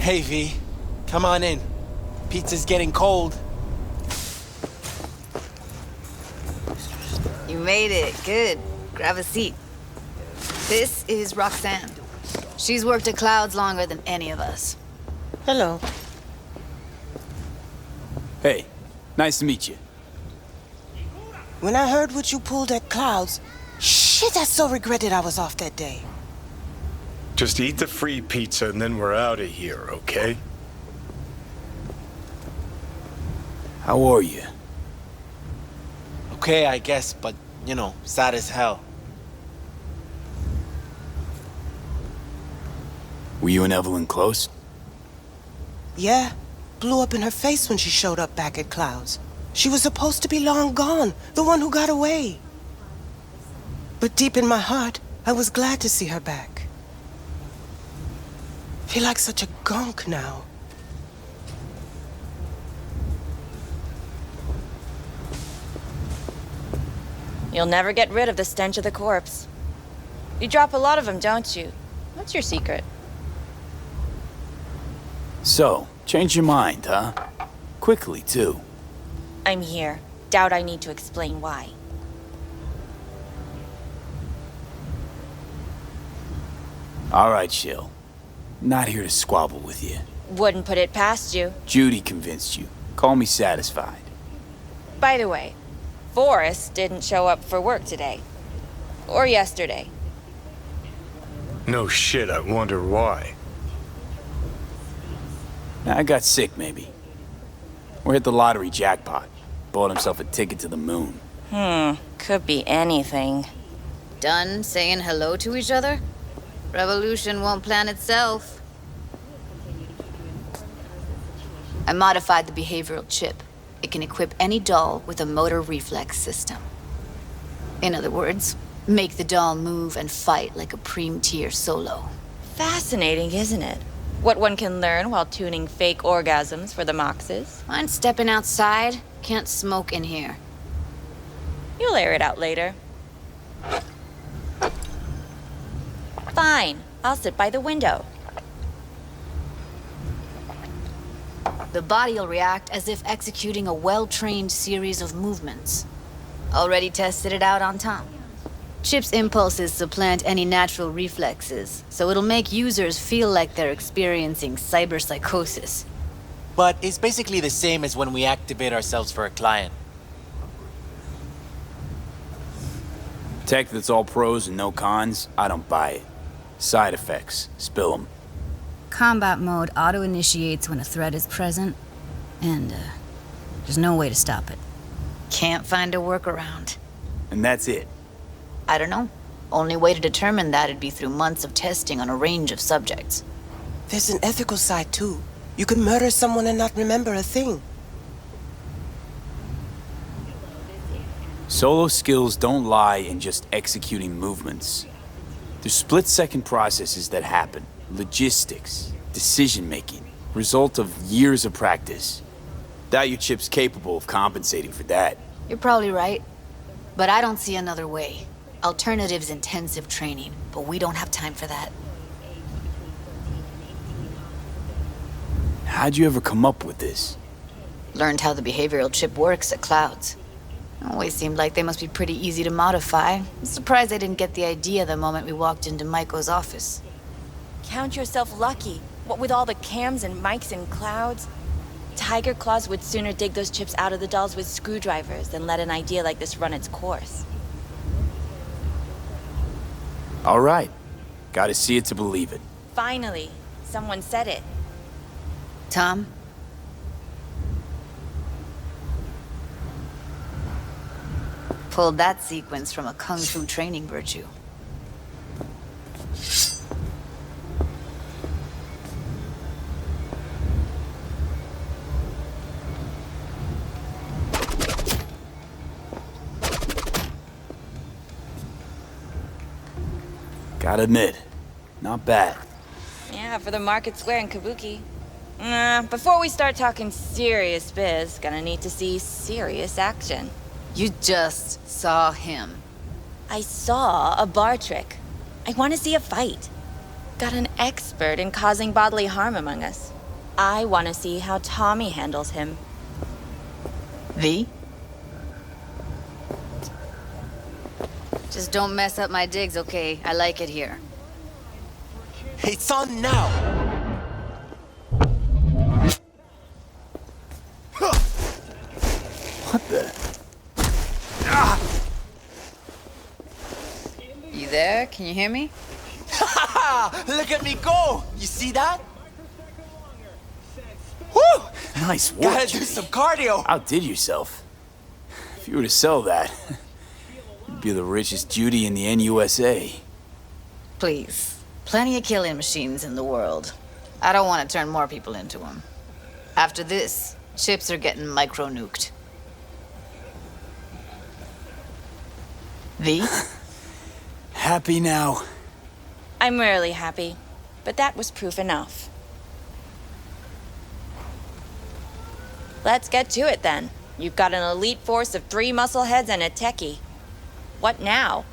Hey, V. Come on in. Pizza's getting cold. You made it. Good. Grab a seat. This is Roxanne. She's worked at Clouds longer than any of us. Hello. Hey, nice to meet you. When I heard what you pulled at Clouds, shit, I so regretted I was off that day. Just eat the free pizza and then we're out of here, okay? How are you? Okay, I guess, but, you know, sad as hell. Were you and Evelyn close? Yeah, blew up in her face when she showed up back at Clouds. She was supposed to be long gone, the one who got away. But deep in my heart, I was glad to see her back. Feel like such a gunk now. You'll never get rid of the stench of the corpse. You drop a lot of them, don't you? What's your secret? So, change your mind, huh? Quickly, too. I'm here. Doubt I need to explain why. All right, Shill. Not here to squabble with you. Wouldn't put it past you. Judy convinced you. Call me satisfied. By the way, Forrest didn't show up for work today. Or yesterday. No shit, I wonder why. I got sick, maybe. Or hit the lottery jackpot. Bought himself a ticket to the moon. Could be anything. Done saying hello to each other? Revolution won't plan itself. I modified the behavioral chip. It can equip any doll with a motor reflex system. In other words, make the doll move and fight like a Preem-tier solo. Fascinating, isn't it? What one can learn while tuning fake orgasms for the Moxes. Mind stepping outside? Can't smoke in here. You'll air it out later. Fine. I'll sit by the window. The body'll react as if executing a well-trained series of movements. Already tested it out on Tom. Chip's impulses supplant any natural reflexes, so it'll make users feel like they're experiencing cyberpsychosis. But it's basically the same as when we activate ourselves for a client. Tech that's all pros and no cons, I don't buy it. Side effects, spill 'em. Combat mode auto-initiates when a threat is present, and there's no way to stop it. Can't find a workaround. And that's it. I don't know. Only way to determine that'd be through months of testing on a range of subjects. There's an ethical side, too. You can murder someone and not remember a thing. Solo skills don't lie in just executing movements. There's split-second processes that happen. Logistics, decision-making, result of years of practice. Doubt your chip's capable of compensating for that. You're probably right. But I don't see another way. Alternative's intensive training, but we don't have time for that. How'd you ever come up with this? Learned how the behavioral chip works at Clouds. Always seemed like they must be pretty easy to modify. I'm surprised I didn't get the idea the moment we walked into Maiko's office. Count yourself lucky. What with all the cams and mics and Clouds? Tyger Claws would sooner dig those chips out of the dolls with screwdrivers than let an idea like this run its course. All right. Gotta see it to believe it. Finally, someone said it. Tom? Pulled that sequence from a kung fu training virtue. Gotta admit, not bad. Yeah, for the Market Square in Kabuki. Before we start talking serious biz, gonna need to see serious action. You just saw him. I saw a bar trick. I want to see a fight. got an expert in causing bodily harm among us. I want to see how Tommy handles him. V? Just don't mess up my digs, okay? I like it here. It's on now! What the? You there? Can you hear me? Look at me go! You see that? Woo! Nice work, Gotta do Judy. some cardio! Outdid yourself. If you were to sell that, you'd be the richest Judy in the NUSA. Please. Plenty of killing machines in the world. I don't want to turn more people into them. After this, chips are getting micro-nuked. V? Happy now? I'm rarely happy, but that was proof enough. Let's get to it then. You've got an elite force of 3 muscleheads and a techie. What now?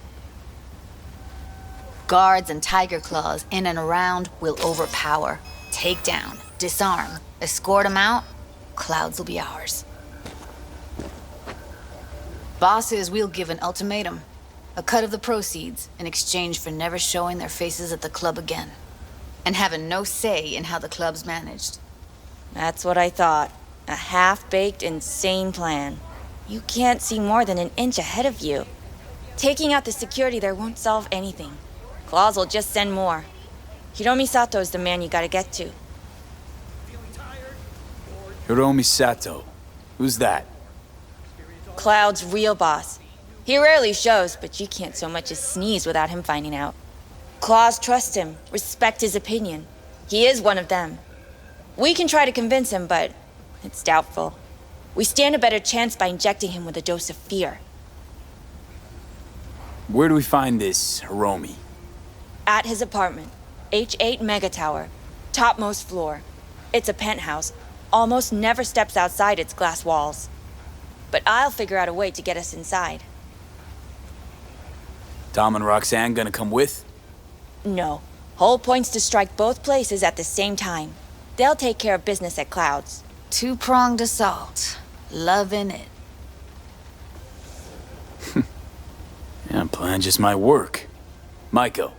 Guards and Tyger Claws in and around will overpower, take down, disarm, escort them out. Clouds will be ours. Bosses, we'll give an ultimatum. A cut of the proceeds in exchange for never showing their faces at the club again. And having no say in how the club's managed. That's what I thought. A half-baked, insane plan. You can't see more than an inch ahead of you. Taking out the security there won't solve anything. Claws will just send more. Hiromi Sato's the man you gotta get to. Hiromi Sato. Who's that? Cloud's real boss. He rarely shows, but you can't so much as sneeze without him finding out. Claws trust him, respect his opinion. He is one of them. We can try to convince him, but it's doubtful. We stand a better chance by injecting him with a dose of fear. Where do we find this Hiromi? At his apartment, H8 Mega Tower, topmost floor. It's a penthouse, almost never steps outside its glass walls. But I'll figure out a way to get us inside. Tom and Roxanne gonna come with? No. Whole point's to strike both places at the same time. They'll take care of business at Clouds. Two-pronged assault. Loving it. Yeah, plan just might work. Maiko,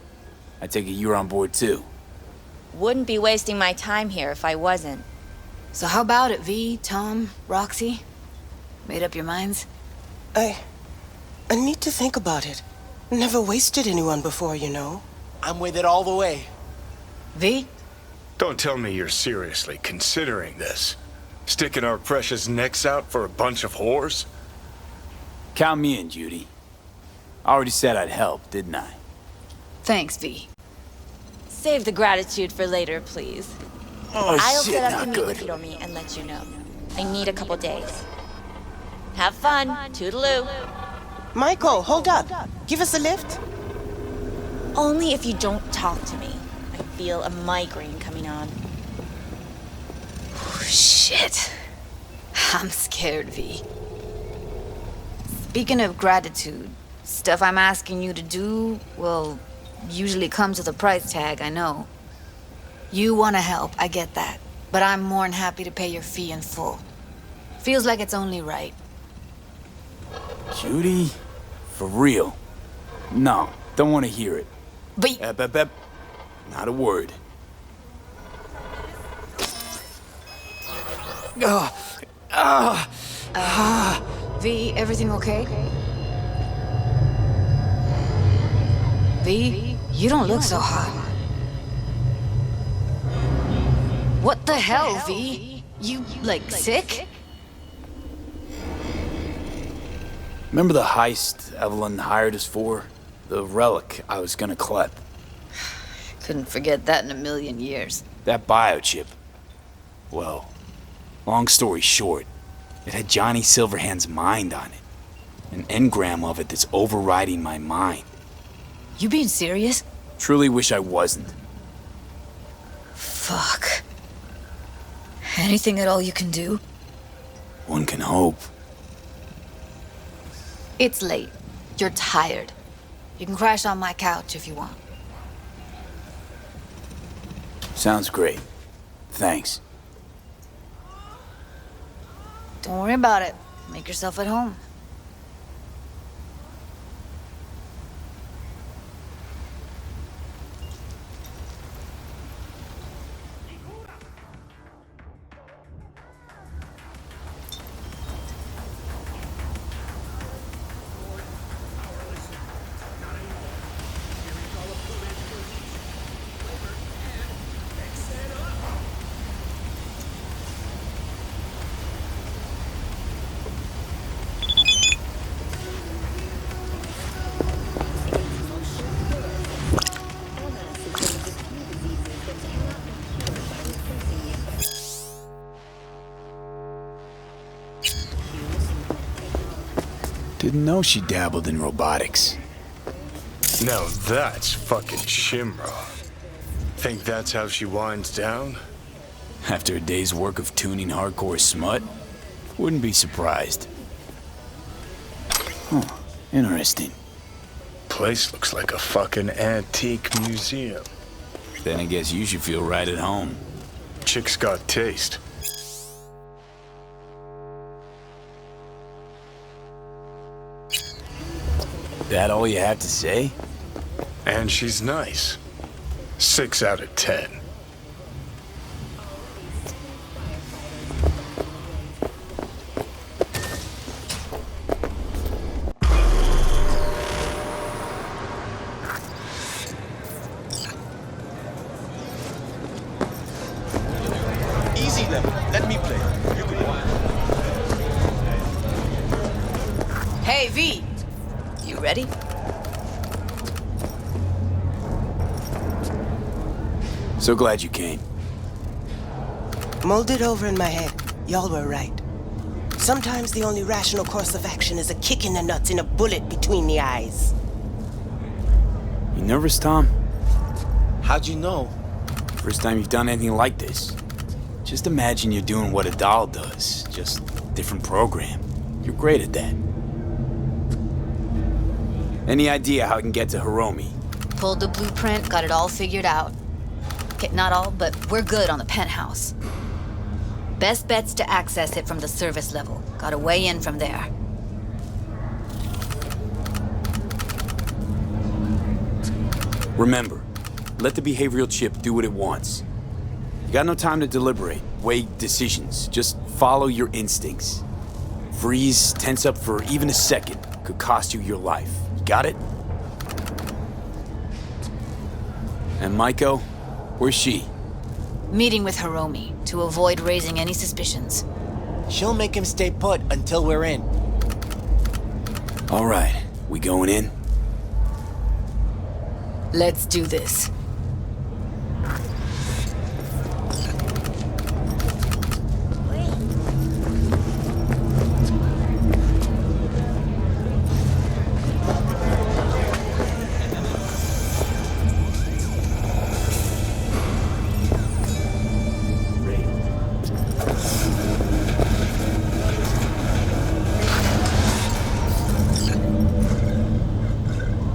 I take it you're on board too. Wouldn't be wasting my time here if I wasn't. So how about it, V, Tom, Roxy? Made up your minds? I need to think about it. Never wasted anyone before, you know. I'm with it all the way. V? Don't tell me you're seriously considering this. Sticking our precious necks out for a bunch of whores? Count me in, Judy. I already said I'd help, didn't I? Thanks, V. Save the gratitude for later, please. Oh, I'll shit, set up to not meet good. with Hiromi and let you know. I need a couple days. Have fun. Toodaloo. Michael, hold up. Give us a lift. Only if you don't talk to me. I feel a migraine coming on. Shit. I'm scared, V. Speaking of gratitude, stuff I'm asking you to do, well, usually comes with a price tag, I know. You want to help, I get that. But I'm more than happy to pay your fee in full. Feels like it's only right. Judy? For real? No, don't want to hear it. But Ep. Not a word. V, everything okay? V, you don't look so hot. What the hell, V? You, like, sick? Remember the heist Evelyn hired us for? The relic I was gonna collect. Couldn't forget that in a million years. That biochip. Well, long story short, it had Johnny Silverhand's mind on it. An engram of it that's overriding my mind. You being serious? Truly wish I wasn't. Fuck. Anything at all you can do? One can hope. It's late. You're tired. You can crash on my couch if you want. Sounds great. Thanks. Don't worry about it. Make yourself at home. Didn't know she dabbled in robotics. Now that's fucking Shimra. Think that's how she winds down? After a day's work of tuning hardcore smut? Wouldn't be surprised. Huh, interesting. Place looks like a fucking antique museum. Then I guess you should feel right at home. Chick's got taste. That all you have to say? And she's nice. 6 out of 10. Easy level. Let me play. You can walk. Hey, V! You ready? So glad you came. Molded over in my head. Y'all were right. Sometimes the only rational course of action is a kick in the nuts and a bullet between the eyes. You nervous, Tom? How'd you know? First time you've done anything like this. Just imagine you're doing what a doll does, just different program. You're great at that. Any idea how I can get to Hiromi? Pulled the blueprint, got it all figured out. Okay, not all, but we're good on the penthouse. Best bet's to access it from the service level. Got a way in from there. Remember, let the behavioral chip do what it wants. You got no time to deliberate, weigh decisions. Just follow your instincts. Freeze, tense up for even a second could cost you your life. You got it? And Maiko, where's she? Meeting with Hiromi to avoid raising any suspicions. She'll make him stay put until we're in. All right, we going in? Let's do this.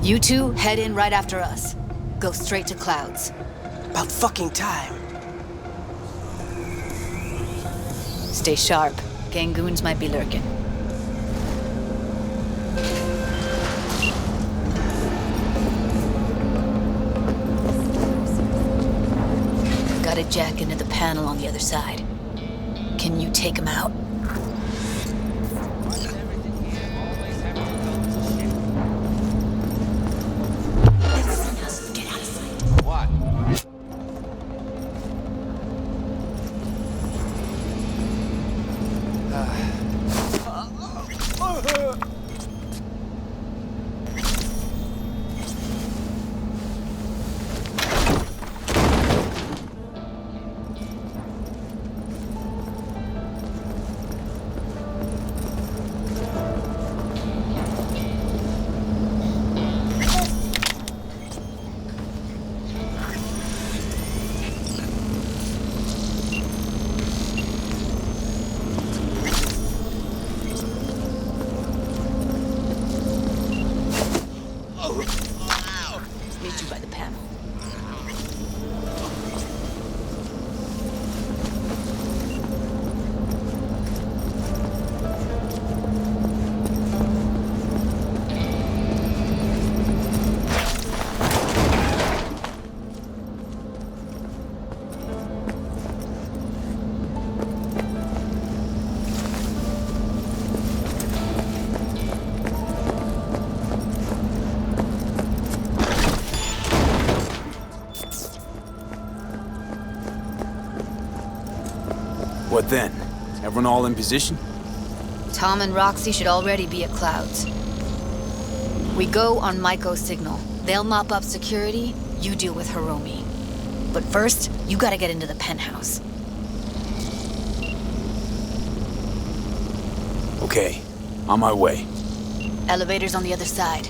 You two head in right after us. Go straight to Clouds. About fucking time. Stay sharp. Gangoons might be lurking. Got a jack into the panel on the other side. Can you take him out? What then? Everyone all in position? Tom and Roxy should already be at Clouds. We go on Maiko's signal. They'll mop up security, you deal with Hiromi. But first, you gotta get into the penthouse. Okay, on my way. Elevator's on the other side.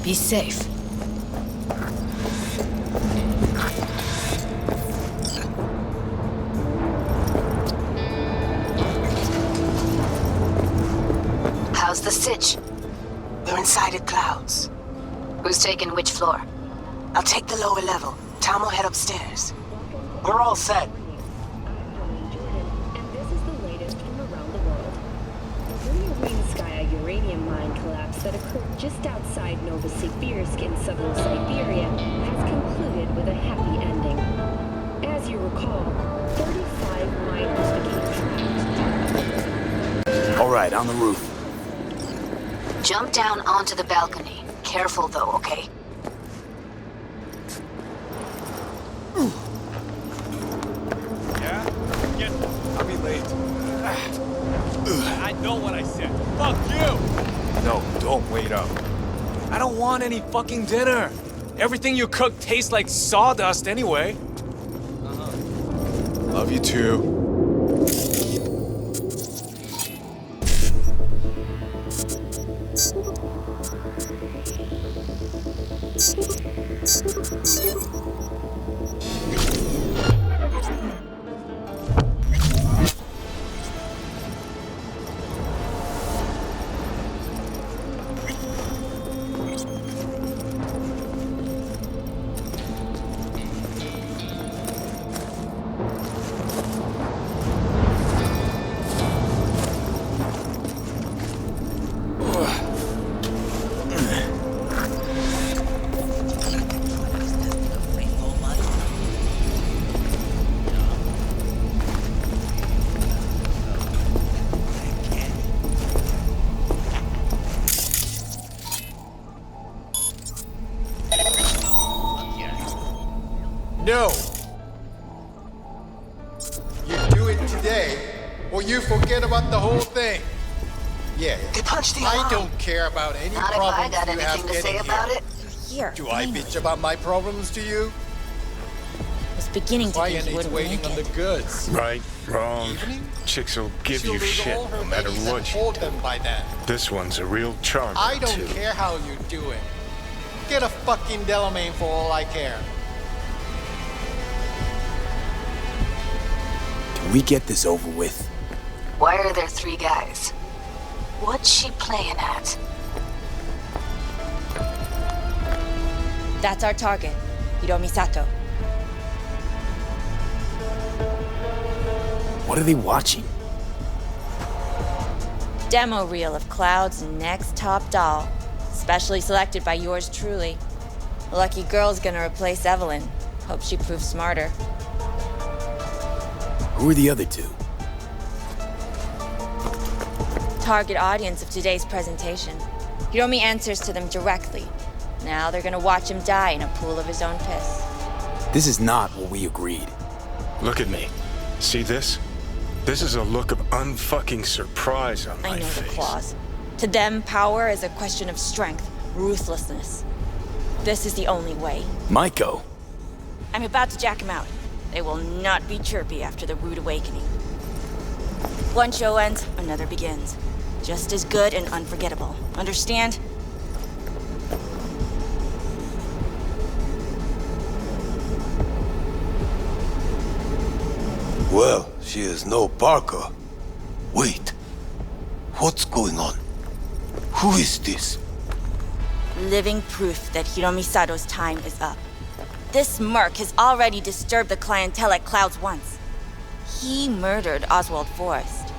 Be safe. How's the sitch? We're inside at Clouds. Who's taking which floor? I'll take the lower level. Tom will head upstairs. We're all set. And this is the latest from around the world. The Urianskaya uranium mine collapse that occurred just outside Novosibirsk in southern Siberia has concluded with a happy ending. As you recall, 35 miners became trapped. All right, on the roof. Jump down onto the balcony. Careful though, okay? Yeah? I'll be late. I know what I said. Fuck you! No, don't wait up. I don't want any fucking dinner. Everything you cook tastes like sawdust anyway. Love you too. No! You do it today, or you forget about the whole thing. Yeah. They punched the I alarm. don't care about any Not if problems I got you have anything to say getting about here. it. Here. Do I bitch about my problems to you? I was beginning to think Ryan you is wouldn't waiting make on the it. goods. Right, wrong. Evening? Chicks will give She'll you lose shit all her no matter ladies and what you hold do. them by then. This one's a real charmer, I don't too. care how you do it. Get a fucking Delamain for all I care. Can we get this over with? Why are there 3 guys? What's she playing at? That's our target, Hiromi Sato. What are they watching? Demo reel of Cloud's next top doll, specially selected by yours truly. Lucky girl's gonna replace Evelyn. Hope she proves smarter. Who are the other 2? Target audience of today's presentation. Hiromi answers to them directly. Now they're gonna watch him die in a pool of his own piss. This is not what we agreed. Look at me. See this? This is a look of unfucking surprise on I my know the face. claws. To them, power is a question of strength, ruthlessness. This is the only way. Maiko. I'm about to jack him out. They will not be chirpy after the rude awakening. One show ends, another begins. Just as good and unforgettable. Understand? Well, she is no Parker. Wait. What's going on? Who is this? Living proof that Hiromi Sato's time is up. This merc has already disturbed the clientele at Clouds once. He murdered Oswald Forrest.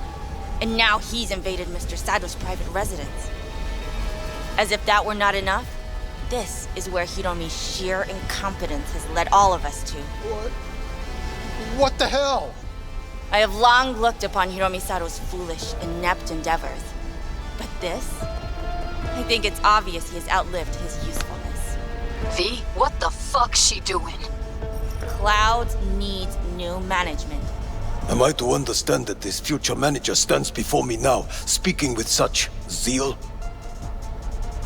And now he's invaded Mr. Sato's private residence. As if that were not enough, this is where Hiromi's sheer incompetence has led all of us to. What the hell? I have long looked upon Hiromi Sato's foolish, inept endeavors. But this? I think it's obvious he has outlived his usefulness. V, what the fuck's she doing? Clouds needs new management. Am I to understand that this future manager stands before me now, speaking with such zeal?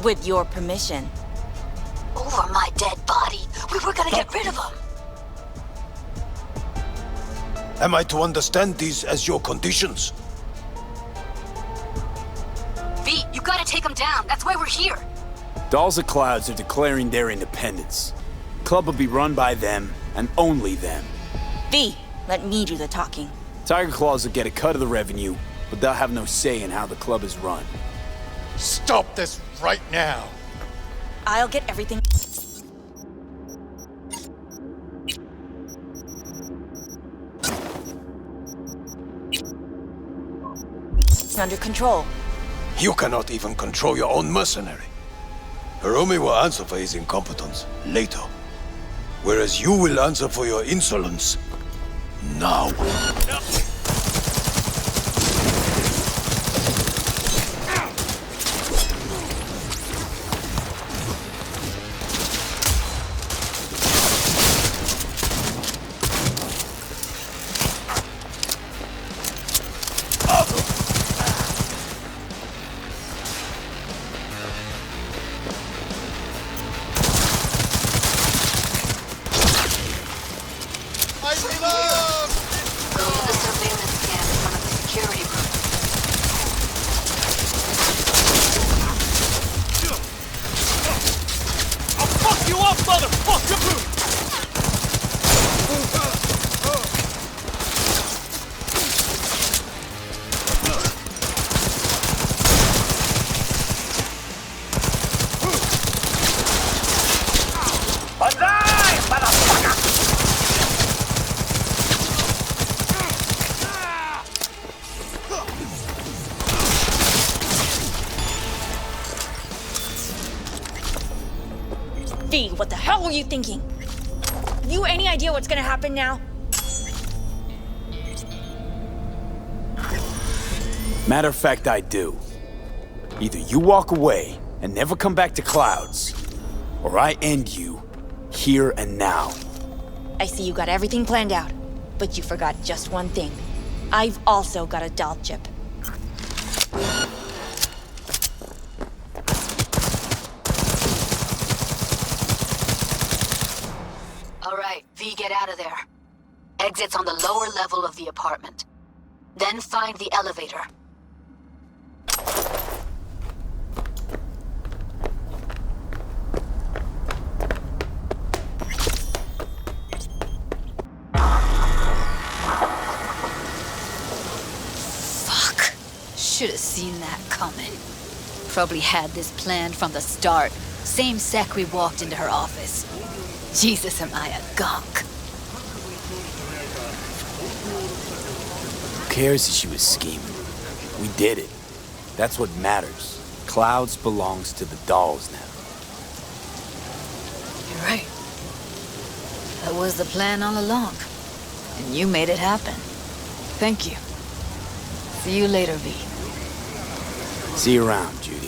With your permission. Over my dead body. We were gonna get rid of him. Am I to understand these as your conditions? V, you gotta take him down. That's why we're here. Dolls of Clouds are declaring their independence. Club will be run by them, and only them. V, let me do the talking. Tyger Claws will get a cut of the revenue, but they'll have no say in how the club is run. Stop this right now. I'll get everything under control. You cannot even control your own mercenary. Hiromi will answer for his incompetence later, whereas you will answer for your insolence now. V, what the hell were you thinking? Have you any idea what's gonna happen now? Matter of fact, I do. Either you walk away and never come back to Clouds, or I end you here and now. I see you got everything planned out, but you forgot just one thing. I've also got a doll chip. Alright, V, get out of there. Exit's on the lower level of the apartment. Then find the elevator. Fuck. Should have seen that coming. Probably had this planned from the start. Same sec we walked into her office. Jesus, am I a gonk. Who cares if she was scheming? We did it. That's what matters. Clouds belongs to the dolls now. You're right. That was the plan all along. And you made it happen. Thank you. See you later, V. See you around, Judy.